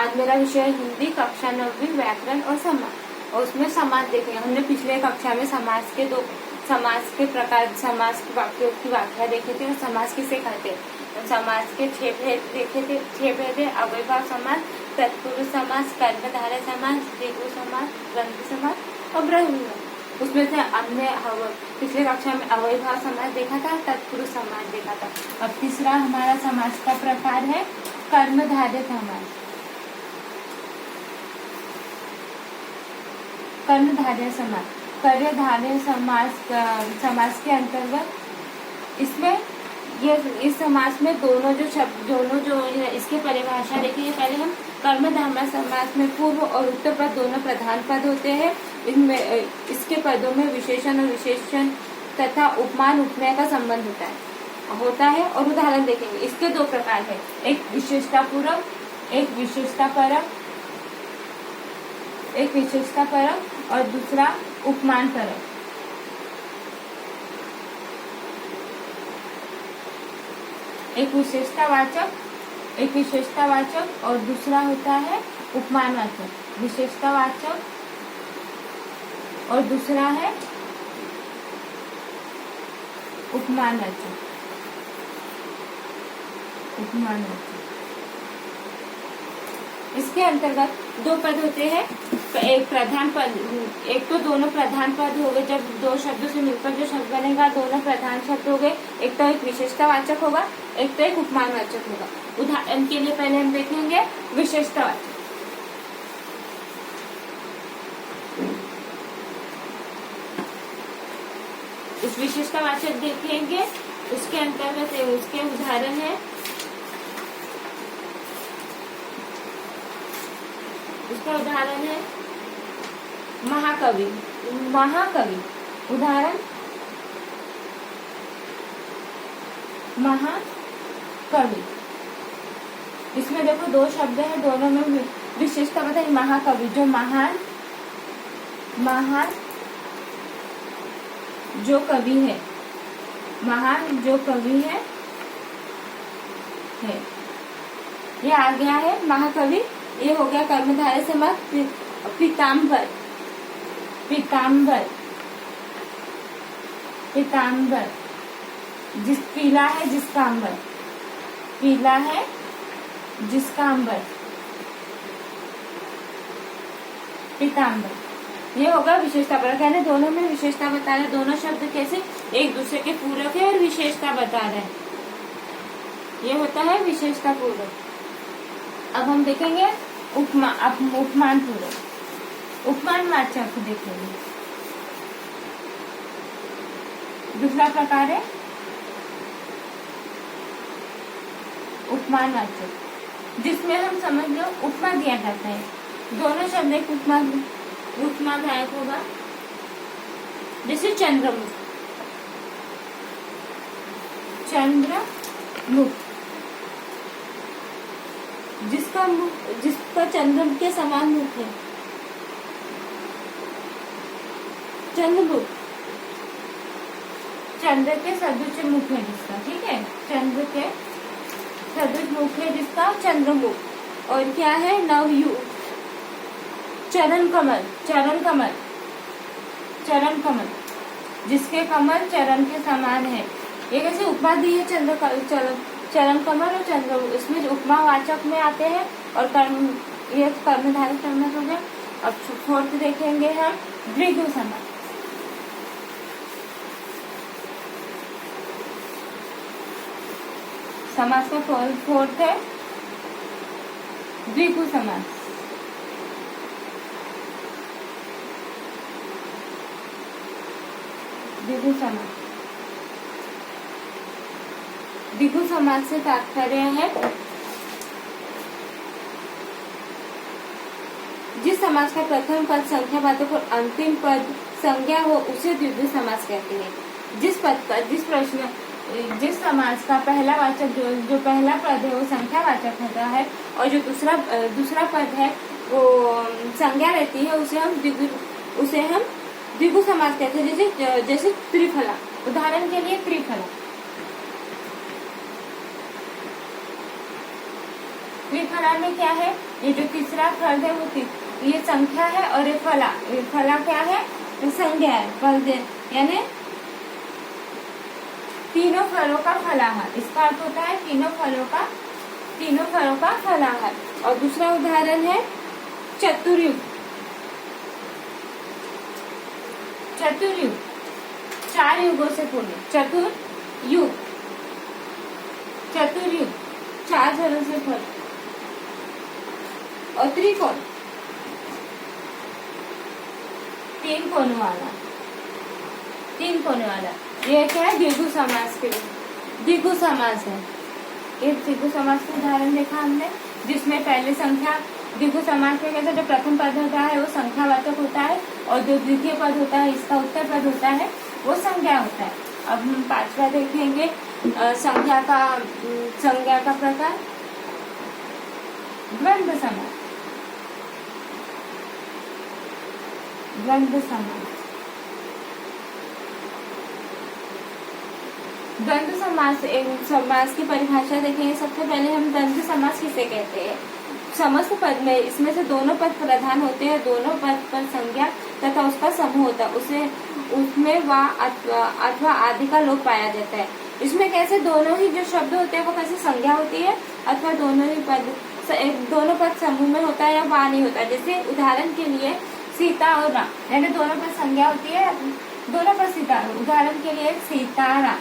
आज मेरा विषय है हिंदी, कक्षा 9वीं, व्याकरण और समास। और उसमें समास देखेंगे। हमने पिछले कक्षा में समास के प्रकार, समास के वाक्यों की व्याख्या देखे थे और समास किसे कहते हैं। समास के 6 भेद देखे थे। 6 भेद है अव्ययभाव समास, तत्पुरुष समास, कर्मधारय समास, द्विगु समास, द्वंद्व समास और बहुव्रीहि। उसमें से हमने पिछले कक्षा में अव्ययभाव समास देखा था, तत्पुरुष समास देखा था। अब तीसरा हमारा समास का प्रकार है कर्मधारय समास। कर्मधारय समास, कर्मधारय समास के अंतर्गत इसमें इस समास में दोनों जो इसके परिभाषा देखेंगे। पहले हम कर्मधारय समास में पूर्व और उत्तर पद दोनों प्रधान पद होते हैं। इनमें इसके पदों में विशेषण और विशेषण तथा उपमान उपमेय का संबंध होता है। और उदाहरण देखेंगे। इसके 2 प्रकार है, एक विशेषता पूर्वक, एक विशेषता परक और दूसरा उपमान परक। एक विशेषतावाचक और दूसरा होता है उपमानवाचक। विशेषतावाचक और दूसरा है उपमानवाचक। इसके अंतर्गत 2 पद होते हैं। एक प्रधान पद, एक तो दोनों प्रधान पद हो गए। जब 2 शब्दों से मिलकर जो शब्द बनेगा दोनों प्रधान शब्द हो गए। एक तो एक विशेषतावाचक होगा, एक तो एक उपमानवाचक होगा। उदाहरण के लिए पहले हम देखेंगे विशेषतावाचक। इस विशेषतावाचक देखेंगे, उसके अंतर्गत उसके उदाहरण है। उसका उदाहरण है महाकवि। उदाहरण महाकवि। इसमें देखो 2 शब्द है, दोनों में विशेषता बताइए। महाकवि जो महान जो कवि है, महान जो कवि है। ये आ गया है महाकवि। ये हो गया कर्मधारय समास। पीताम्बर, पीला है जिसका अंबर, पीताम्बर। ये होगा विशेषता परक, यानी दोनों में विशेषता बता रहे हैं। दोनों शब्द कैसे एक दूसरे के पूरक है और विशेषता बता रहे हैं। ये होता है विशेषता पूरक। अब हम देखेंगे उपमान पूरक, उपमानवाचक देखेंगे। दूसरा प्रकार है उपमानवाचक, जिसमें हम समझ लो उपमा दिया जाता है। दोनों शब्द एक उपमादायक होगा। जैसे चंद्रमुख, जिसका चंद्र के समान मुख है। चंद्रमुख चंद्र के सदृश मुख है जिसका, ठीक है। चंद्र के सदृश मुख है जिसका चंद्रमुख। और क्या है नवयुग, चरण कमल, जिसके कमल चरण के समान है। ये कैसे उपमा दी है चरण कमल और चंद्र। इसमें उपमावाचक में आते हैं और ये कर्मधारय समास हो गया। अब 4th देखेंगे हम द्विगु समास। समास का 4th है द्विगु समास। द्विगु समास से तात्पर्य है जिस समास का प्रथम पद संख्यावाचक और अंतिम पद संज्ञा हो उसे द्विगु समास कहते हैं। जिस समास का पहला वाचक जो पहला पद है वो संख्यावाचक होता है और जो दूसरा पद है वो संज्ञा रहती है, उसे हम द्विगु समास कहते हैं। जैसे त्रिफला, उदाहरण के लिए त्रिफला। त्रिफला में क्या है, ये जो तीसरा फल है वो ये संख्या है, और ये फला क्या है, संज्ञा है। फल यानी तीनों फलों का फलाहार, इसका अर्थ होता है तीनों फलों का फलाहार। और दूसरा उदाहरण है चतुर्युग। चतुर्युग 4 युगों से पूर्ण। चतुर्युग 4 जड़ों से पूर्ण। और त्रिकोण 3 कोनों वाला। ये क्या है, द्विगु समास के लिए। द्विगु समास है। एक द्विगु समास का उदाहरण देखा हमने, जिसमें पहले संख्या, द्विगु समास में कैसे जो प्रथम पद होता है वो संख्यावाचक होता है, और जो द्वितीय पद होता है, इसका उत्तर पद होता है, वो संज्ञा होता है। अब हम 5वां देखेंगे, संज्ञा का प्रकार, द्वंद्व समास। द्वंद्व समास, एक समास की परिभाषा देखेंगे। सबसे पहले हम द्वंद्व समास किसे कहते हैं। समस्त पद में इसमें से दोनों पद प्रधान होते हैं, दोनों पद पर संज्ञा तथा उसका समूह होता है, उसमें वा अथवा आदि का लोप पाया जाता है। इसमें कैसे दोनों ही जो शब्द होते हैं वो कैसे संज्ञा होती है, अथवा दोनों पद समूह में होता है या वा नहीं होता। जैसे उदाहरण के लिए सीता और राम, यानी दोनों पद संज्ञा होती है, दोनों पद सीता। उदाहरण के लिए सीताराम,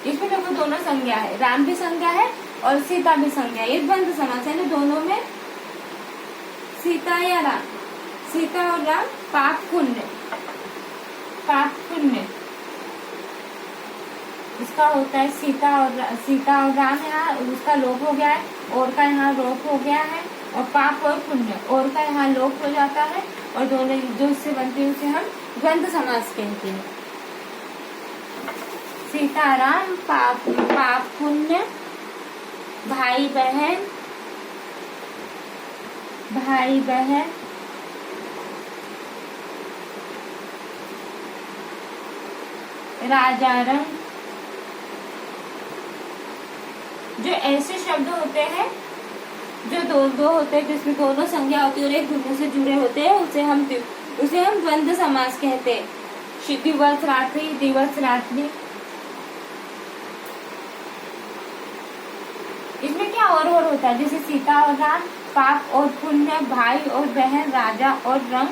इसमें देखो दोनों संज्ञा है, राम भी संज्ञा है और सीता भी संज्ञा है। ये द्वंद्व समास है, दोनों में सीता या राम, सीता और राम पाप पुण्य इसका होता है। सीता और राम यहाँ उसका लोप हो गया है, और का यहाँ लोप हो गया है, और पाप और पुण्य और का यहाँ लोप हो जाता है, और दोनों जो इससे बनती है उसे हम द्वंद्व समास कहते हैं। सीताराम, पाप पुण्य, भाई बहन, राजा रंग। जो ऐसे शब्द होते हैं जो दो होते हैं, जिसमें दोनों संज्ञा होती है और एक दूसरे से जुड़े होते हैं, उसे हम द्वंद्व समास कहते हैं। दिवस रात्रि। इसमें क्या और होता है, जैसे सीता और राम, पाप और पुण्य, भाई और बहन, राजा और रंग,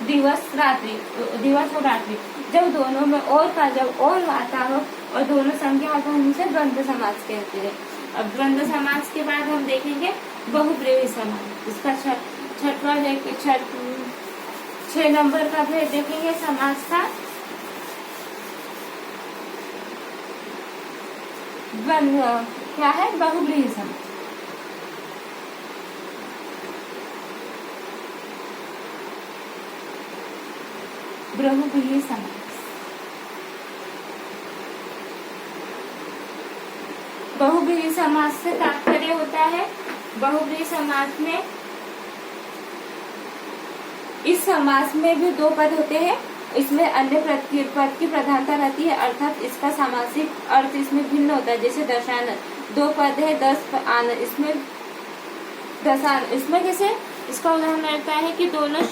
दिवस और रात्रि। जब दोनों में जब और आता हो और दोनों संख्या होता है, हम इसे द्वंद्व समास कहते हैं। अब द्वंद्व समास के बाद हम देखेंगे बहुब्रीहि समास। इसका 6 नंबर का भेद देखेंगे समास का। क्या है, बहुब्रीहि समास। बहुब्रीहि समास। बहुब्रीहि समास से तात्पर्य होता है, बहुब्रीहि समास में, इस समास में भी 2 पद होते हैं, इसमें अन्य पद की प्रधानता रहती है, अर्थात इसका सामासिक अर्थ इसमें भिन्न होता है। जैसे दशानन, 2 पद है, 10 आनंद, इसमें दशानन, इसमें जैसे इसका उदाहरण रहता है कि दोनों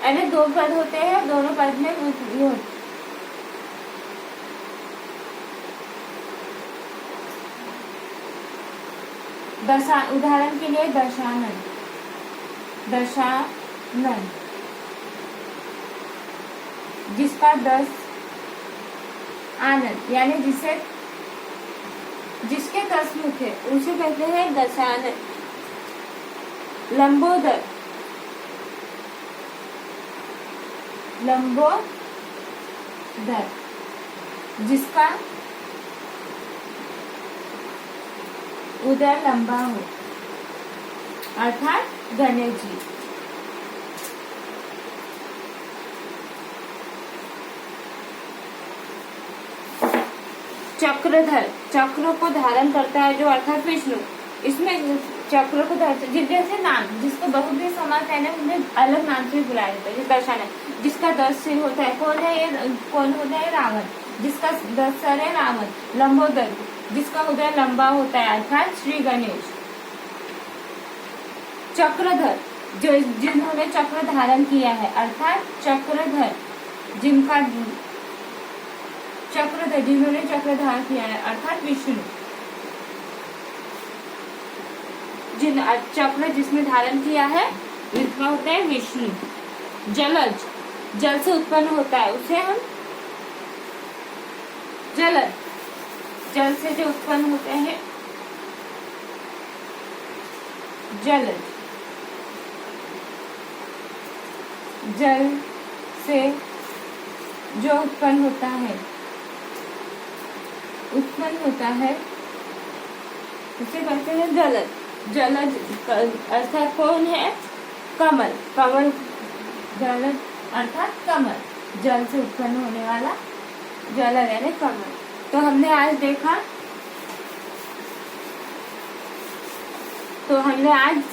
यानी 2 पद होते हैं, दोनों पद में उदाहरण के लिए दशानन, जिसका 10 आनंद, यानी जिसके 10 मुख है उसे कहते हैं दशानन। लंबोदर, जिसका उदर लंबा हो, अर्थात गणेश जी। चक्रधर, चक्र को धारण करता है जो, अर्थात विष्णु। इसमें चक्र को जैसे नाम, जिसको बहुब्रीहि समास है ना, उन्हें अलग नाम से बुलाया जाता है। दर्शन है, जिसका 10 सिर होता है, कौन होता है? रावण। जिसका 10 सर है, रावण। लंबोदर, जिसका उदय लंबा होता है, अर्थात श्री गणेश। चक्रधर, जिन्होंने चक्र धारण किया है, अर्थात चक्रधर। जिन्होंने चक्र धारण किया है, अर्थात विष्णु। चक्र जिसने धारण किया है, इसका होता है विष्णु। जलज, जल से उत्पन्न होता है, उसे हम जलज, जल से जो उत्पन्न होते हैं, जलज। जल से जो उत्पन्न होता है, उसे कहते हैं जलज। जलज अर्थात कौन है? कमल। जलज अर्थात कमल, जल से उत्पन्न होने वाला जलज यानी कमल। तो हमने आज देखा,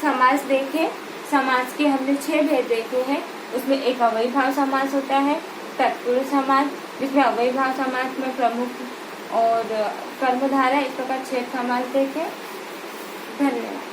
समास देखे। समास के हमने 6 भेद देखे हैं। उसमें एक अव्ययीभाव समास होता है, तत्पुरुष समास, जिसमें अव्ययीभाव समास में प्रमुख और कर्मधारय, इस प्रकार 6 समास देखे। धन्यवाद।